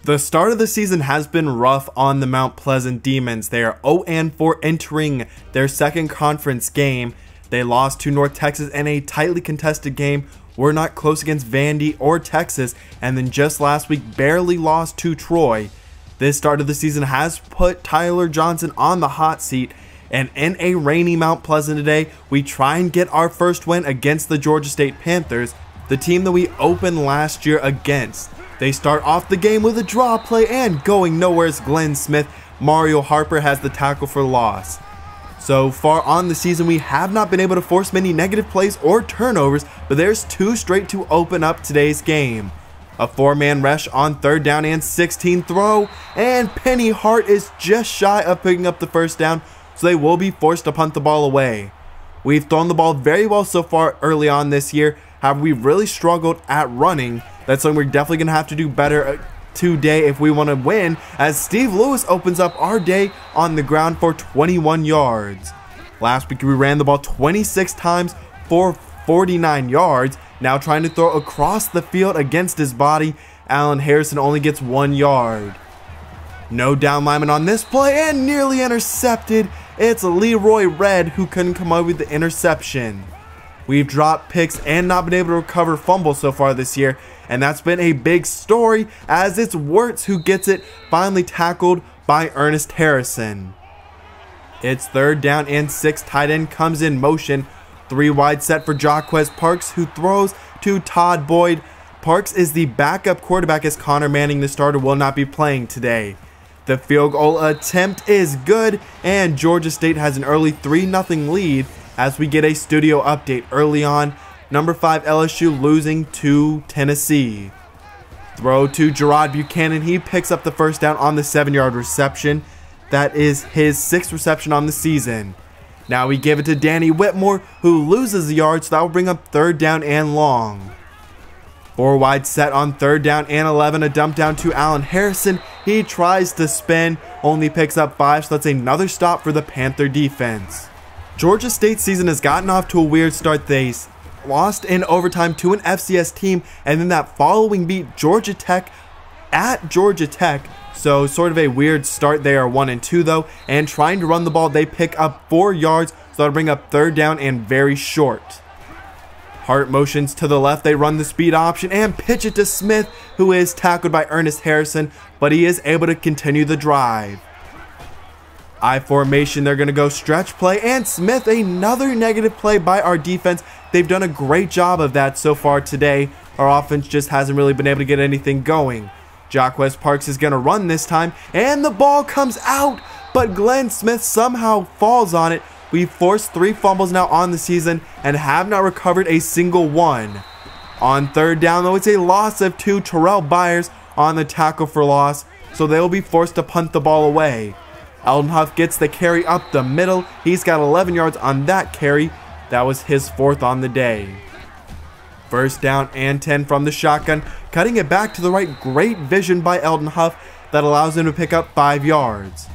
The start of the season has been rough on the Mount Pleasant Demons. They are 0-4 entering their second conference game. They lost to North Texas in a tightly contested game. Were not close against Vandy or Texas, and then just last week barely lost to Troy. This start of the season has put Tyler Johnson on the hot seat, and in a rainy Mount Pleasant today, we try and get our first win against the Georgia State Panthers, the team that we opened last year against. They start off the game with a draw play, and going nowhere is Glenn Smith. Mario Harper has the tackle for loss. So far on the season, we have not been able to force many negative plays or turnovers, but there's two straight to open up today's game. A four-man rush on 3rd down and 16 throw, and Penny Hart is just shy of picking up the first down, so they will be forced to punt the ball away. We've thrown the ball very well so far early on this year. However, we've really struggled at running. That's something we're definitely going to have to do better today if we want to win, as Steve Lewis opens up our day on the ground for 21 yards. Last week we ran the ball 26 times for 49 yards. Now trying to throw across the field against his body, Allen Harrison only gets 1 yard. No down lineman on this play, and nearly intercepted. It's Leroy Red who couldn't come up with the interception. We've dropped picks and not been able to recover fumbles so far this year, and that's been a big story, as it's Wirtz who gets it, finally tackled by Ernest Harrison. It's 3rd down and 6. Tight end comes in motion. 3 wide set for Jaquez Parks, who throws to Todd Boyd. Parks is the backup quarterback, as Connor Manning, the starter, will not be playing today. The field goal attempt is good, and Georgia State has an early 3-0 lead as we get a studio update early on. Number 5 LSU losing to Tennessee. Throw to Gerard Buchanan. He picks up the first down on the 7-yard reception. That is his 6th reception on the season. Now we give it to Danny Whitmore, who loses the yard, so that will bring up 3rd down and long. 4 wide set on 3rd down and 11. A dump down to Allen Harrison. He tries to spin, only picks up 5, so that's another stop for the Panther defense. Georgia State's season has gotten off to a weird start. They lost in overtime to an FCS team, and then that following beat Georgia Tech at Georgia Tech. So sort of a weird start. They are 1-2 though, and trying to run the ball, they pick up 4 yards, so that'll bring up 3rd down and very short. Hart motions to the left. They run the speed option and pitch it to Smith, who is tackled by Ernest Harrison, but he is able to continue the drive. I formation, they're going to go stretch play, and Smith, another negative play by our defense. They've done a great job of that so far today. Our offense just hasn't really been able to get anything going. Jaquez Parks is going to run this time, and the ball comes out, but Glenn Smith somehow falls on it. We've forced 3 fumbles now on the season and have not recovered a single one. On 3rd down though, it's a loss of 2. Terrell Byers on the tackle for loss, so they will be forced to punt the ball away. Eldon Huff gets the carry up the middle. He's got 11 yards on that carry. That was his 4th on the day. 1st down and 10 from the shotgun. Cutting it back to the right. Great vision by Eldon Huff that allows him to pick up 5 yards.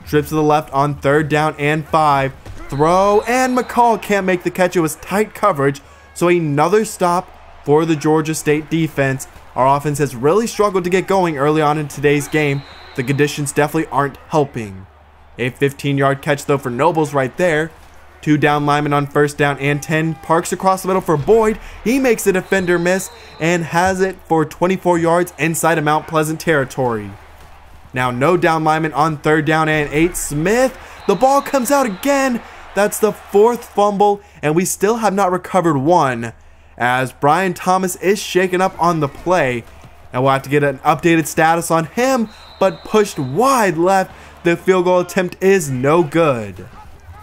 Trips to the left on 3rd down and 5. Throw, and McCall can't make the catch. It was tight coverage, so another stop for the Georgia State defense. Our offense has really struggled to get going early on in today's game. The conditions definitely aren't helping. A 15-yard catch though for Nobles right there. 2 down linemen on 1st down and 10. Parks across the middle for Boyd. He makes the defender miss and has it for 24 yards inside of Mount Pleasant territory. Now no down lineman on 3rd down and 8. Smith, the ball comes out again. That's the 4th fumble, and we still have not recovered one, as Brian Thomas is shaken up on the play, and we'll have to get an updated status on him, but pushed wide left. The field goal attempt is no good.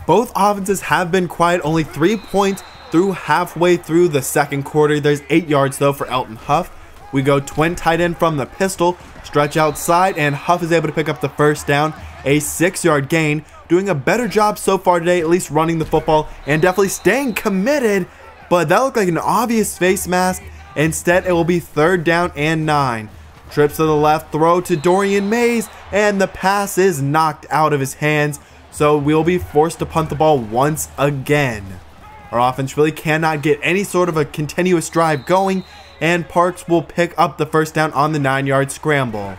Both offenses have been quiet, only 3 points through halfway through the 2nd quarter. There's 8 yards though for Elton Huff. We go twin tight end from the pistol, stretch outside, and Huff is able to pick up the 1st down, a 6-yard gain. Doing a better job so far today, at least running the football and definitely staying committed, but that looked like an obvious face mask. Instead, it will be 3rd down and 9. Trips to the left, throw to Dorian Mays, and the pass is knocked out of his hands, so we'll be forced to punt the ball once again. Our offense really cannot get any sort of a continuous drive going, and Parks will pick up the 1st down on the 9-yard scramble.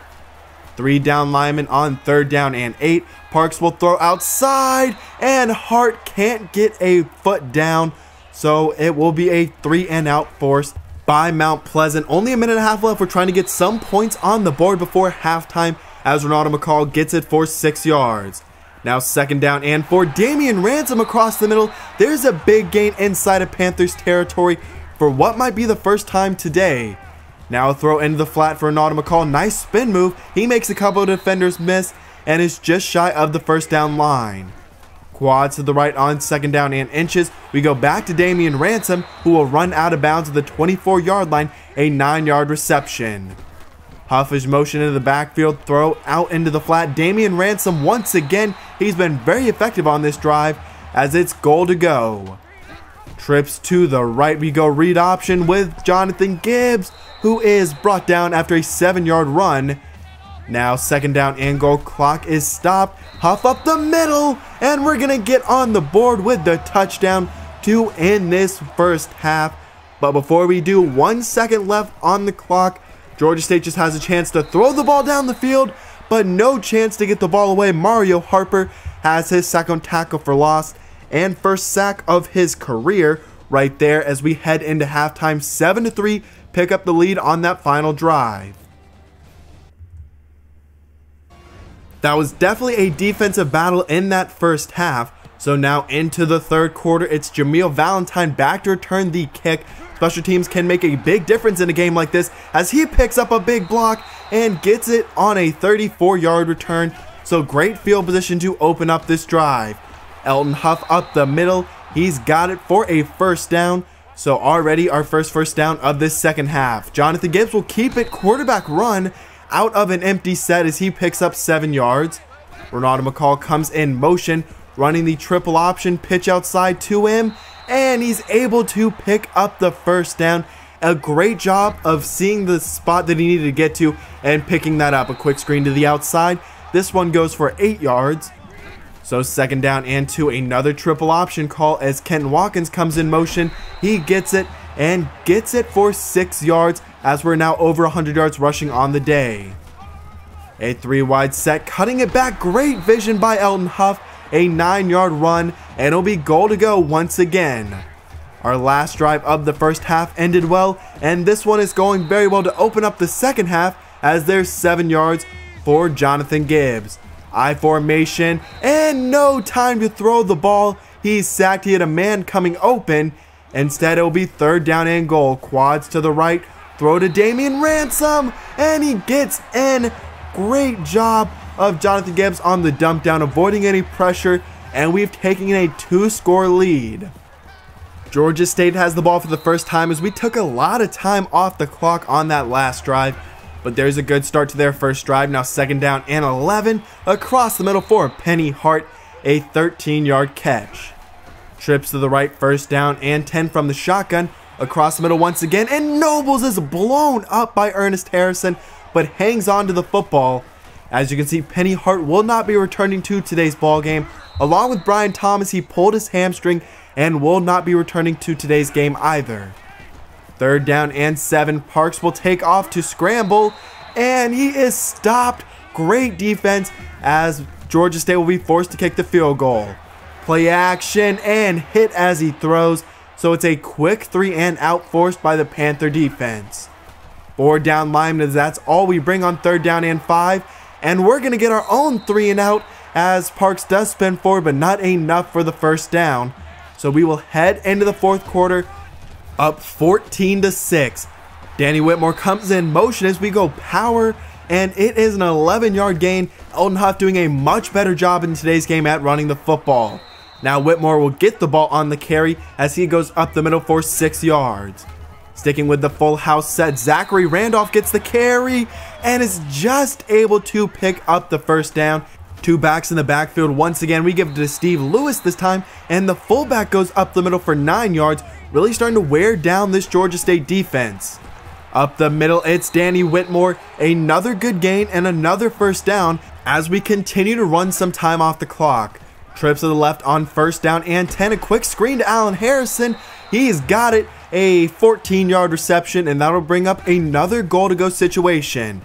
3 down linemen on 3rd down and 8. Parks will throw outside, and Hart can't get a foot down, so it will be a 3 and out forced by Mount Pleasant. Only a minute and a half left. We're trying to get some points on the board before halftime as Ronaldo McCall gets it for 6 yards. Now 2nd down and 4. Damian Ransom across the middle. There's a big gain inside of Panthers territory for what might be the first time today. Now a throw into the flat for Ronaldo McCall. Nice spin move. He makes a couple of defenders miss and is just shy of the 1st down line. Quads to the right on 2nd down and inches. We go back to Damian Ransom, who will run out of bounds at the 24-yard line, a 9-yard reception. Huff is motion into the backfield, throw out into the flat. Damian Ransom once again, he's been very effective on this drive as it's goal to go. Trips to the right, we go read option with Jonathan Gibbs, who is brought down after a 7-yard run. Now 2nd down and goal, clock is stopped. Huff up the middle, and we're gonna get on the board with the touchdown to end this first half. But before we do, 1 second left on the clock. Georgia State just has a chance to throw the ball down the field, but no chance to get the ball away. Mario Harper has his 2nd tackle for loss and 1st sack of his career right there as we head into halftime. 7-3, pick up the lead on that final drive. That was definitely a defensive battle in that first half. So now into the 3rd quarter, it's Jameel Valentine back to return the kick. Special teams can make a big difference in a game like this as he picks up a big block and gets it on a 34-yard return. So great field position to open up this drive. Elton Huff up the middle. He's got it for a 1st down. So already our first down of this 2nd half. Jonathan Gibbs will keep it quarterback run out of an empty set as he picks up 7 yards. Ronaldo McCall comes in motion, running the triple option, pitch outside to him, and he's able to pick up the 1st down. A great job of seeing the spot that he needed to get to and picking that up. A quick screen to the outside. This one goes for 8 yards. So 2nd down and 2, another triple option call as Kenton Watkins comes in motion. He gets it and gets it for 6 yards as we're now over 100 yards rushing on the day. A 3-wide set, cutting it back. Great vision by Elton Huff. A 9-yard run, and it'll be goal to go once again. Our last drive of the first half ended well, and this one is going very well to open up the second half as there's 7 yards for Jonathan Gibbs. I formation, and no time to throw the ball. He's sacked. He had a man coming open. Instead, it'll be 3rd down and goal. Quads to the right, throw to Damian Ransom, and he gets in. Great job of Jonathan Gibbs on the dump down, avoiding any pressure, and we've taken a 2-score lead. Georgia State has the ball for the first time as we took a lot of time off the clock on that last drive, but there's a good start to their first drive. Now 2nd down and 11 across the middle for Penny Hart, a 13-yard catch. Trips to the right, 1st down and 10 from the shotgun, across the middle once again, and Nobles is blown up by Ernest Harrison, but hangs on to the football. As you can see, Penny Hart will not be returning to today's ball game. Along with Brian Thomas, he pulled his hamstring and will not be returning to today's game either. 3rd down and 7. Parks will take off to scramble, and he is stopped. Great defense as Georgia State will be forced to kick the field goal. Play action and hit as he throws. So it's a quick 3 and out forced by the Panther defense. 4 down linemen, that's all we bring on 3rd down and 5. And we're going to get our own 3 and out as Parks does spin forward, but not enough for the 1st down. So we will head into the 4th quarter up 14-6. Danny Whitmore comes in motion as we go power, and it is an 11-yard gain. Elton Huff doing a much better job in today's game at running the football. Now Whitmore will get the ball on the carry as he goes up the middle for 6 yards. Sticking with the full house set, Zachary Randolph gets the carry and is just able to pick up the 1st down. 2 backs in the backfield once again. We give it to Steve Lewis this time, and the fullback goes up the middle for 9 yards, really starting to wear down this Georgia State defense. Up the middle, it's Danny Whitmore. Another good gain and another 1st down as we continue to run some time off the clock. Trips to the left on 1st down and 10. A quick screen to Allen Harrison. He's got it. A 14-yard reception, and that'll bring up another goal to go situation.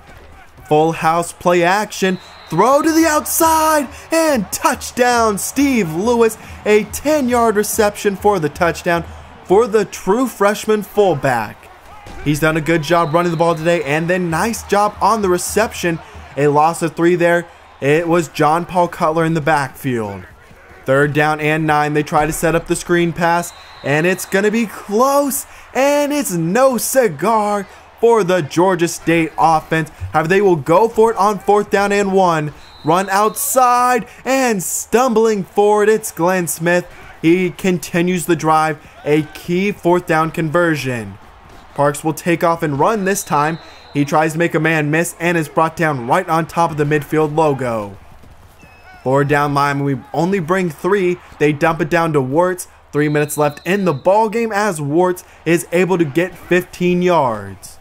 Full house play action. Throw to the outside and touchdown. Steve Lewis, a 10-yard reception for the touchdown for the true freshman fullback. He's done a good job running the ball today, and then nice job on the reception. A loss of 3 there. It was John Paul Cutler in the backfield. 3rd down and 9. They try to set up the screen pass, and it's going to be close, and it's no cigar for the Georgia State offense. However, they will go for it on 4th down and 1. Run outside and stumbling forward. It's Glenn Smith. He continues the drive. A key 4th down conversion. Parks will take off and run this time. He tries to make a man miss and is brought down right on top of the midfield logo. 4 down line. We only bring 3. They dump it down to Wirtz. 3 minutes left in the ball game as Wirtz is able to get 15 yards.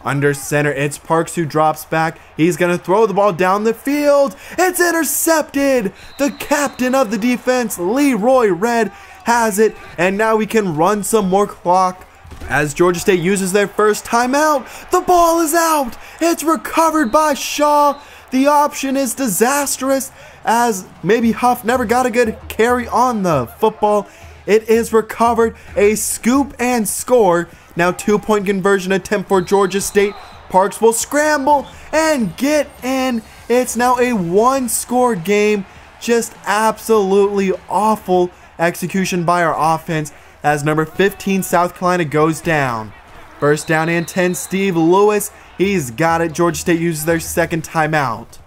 Under center, it's Parks who drops back. He's going to throw the ball down the field. It's intercepted. The captain of the defense, Leroy Red, has it. And now we can run some more clock as Georgia State uses their first timeout. The ball is out. It's recovered by Shaw. The option is disastrous as maybe Huff never got a good carry on the football. It is recovered. A scoop and score. Now 2-point conversion attempt for Georgia State. Parks will scramble and get in. It's now a 1-score game. Just absolutely awful execution by our offense as number 15 South Carolina goes down. 1st down and 10, Steve Lewis. He's got it. Georgia State uses their 2nd timeout.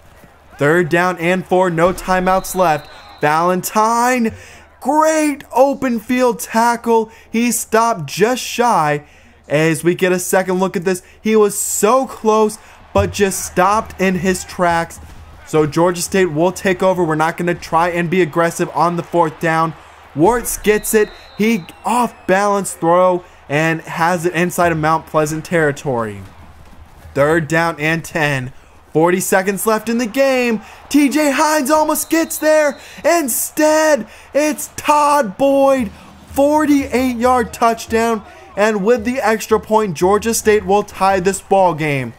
3rd down and 4, no timeouts left. Valentine, great open field tackle. He stopped just shy. As we get a second look at this, he was so close, but just stopped in his tracks. So Georgia State will take over. We're not going to try and be aggressive on the 4th down. Wirtz gets it. He off balance throw and has it inside of Mount Pleasant territory. 3rd down and 10. 40 seconds left in the game. TJ Hines almost gets there. Instead, it's Todd Boyd. 48-yard touchdown. And with the extra point, Georgia State will tie this ball game.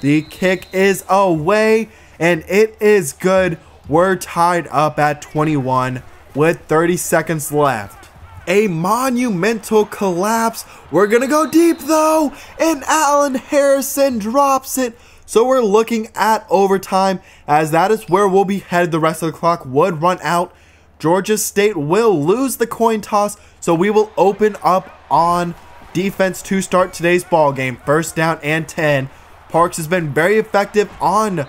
The kick is away, and it is good. We're tied up at 21 with 30 seconds left. A monumental collapse. We're going to go deep, though, and Allen Harrison drops it. So we're looking at overtime, as that is where we'll be headed. The rest of the clock would run out. Georgia State will lose the coin toss, so we will open up on defense to start today's ball game. 1st down and 10. Parks has been very effective on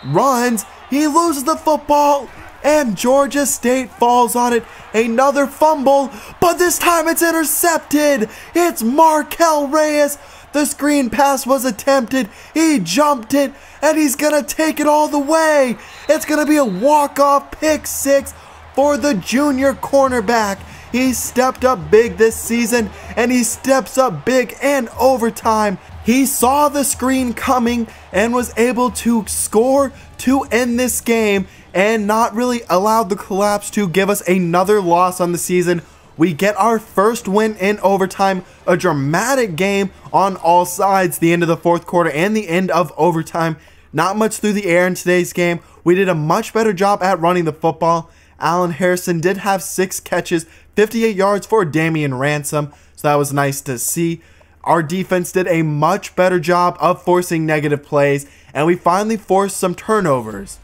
runs. He loses the football, and Georgia State falls on it. Another fumble, but this time it's intercepted. It's Markel Reyes. The screen pass was attempted. He jumped it, and he's going to take it all the way. It's going to be a walk-off pick 6 for the junior cornerback. He stepped up big this season, and he steps up big in overtime. He saw the screen coming and was able to score to end this game and not really allow the collapse to give us another loss on the season. We get our first win in overtime, a dramatic game on all sides, the end of the 4th quarter and the end of overtime. Not much through the air in today's game. We did a much better job at running the football. Allen Harrison did have 6 catches, 58 yards for Damian Ransom, so that was nice to see. Our defense did a much better job of forcing negative plays, and we finally forced some turnovers.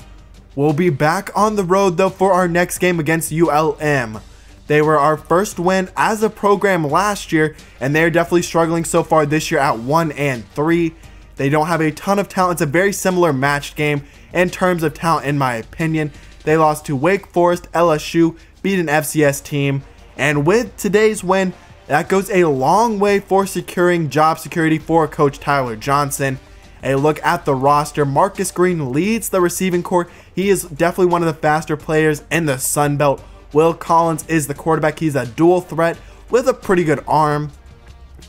We'll be back on the road, though, for our next game against ULM. They were our first win as a program last year, and they're definitely struggling so far this year at 1-3. They don't have a ton of talent. It's a very similar matched game in terms of talent, in my opinion. They lost to Wake Forest, LSU, beat an FCS team, and with today's win, that goes a long way for securing job security for Coach Tyler Johnson. A look at the roster, Marcus Green leads the receiving corps. He is definitely one of the faster players in the Sun Belt. Will Collins is the quarterback. He's a dual threat with a pretty good arm.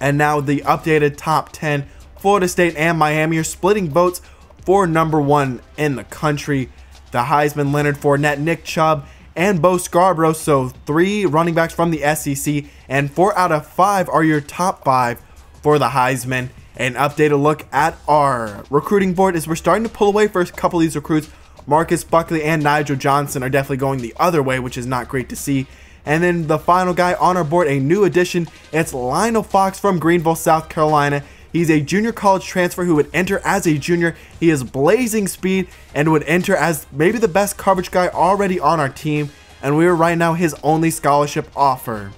And now the updated top 10, Florida State and Miami are splitting votes for number 1 in the country. The Heisman, Leonard Fournette, Nick Chubb, and Bo Scarborough. So 3 running backs from the SEC, and 4 out of 5 are your top 5 for the Heisman. an updated look at our recruiting board is we're starting to pull away for a couple of these recruits. Marcus Buckley and Nigel Johnson are definitely going the other way, which is not great to see. And then the final guy on our board, a new addition, it's Lionel Fox from Greenville, South Carolina. He's a junior college transfer who would enter as a junior. He is blazing speed and would enter as maybe the best coverage guy already on our team. And we are right now his only scholarship offer.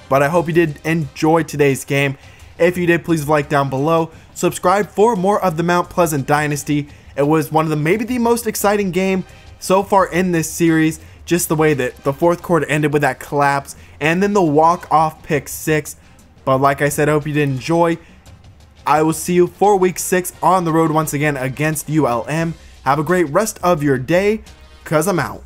But I hope you did enjoy today's game. If you did, please like down below. Subscribe for more of the Mount Pleasant Dynasty. It was one of the maybe the most exciting game so far in this series. Just the way that the fourth quarter ended with that collapse and then the walk-off pick 6. But like I said, I hope you did enjoy. I will see you for week 6 on the road once again against ULM. Have a great rest of your day, 'cause I'm out.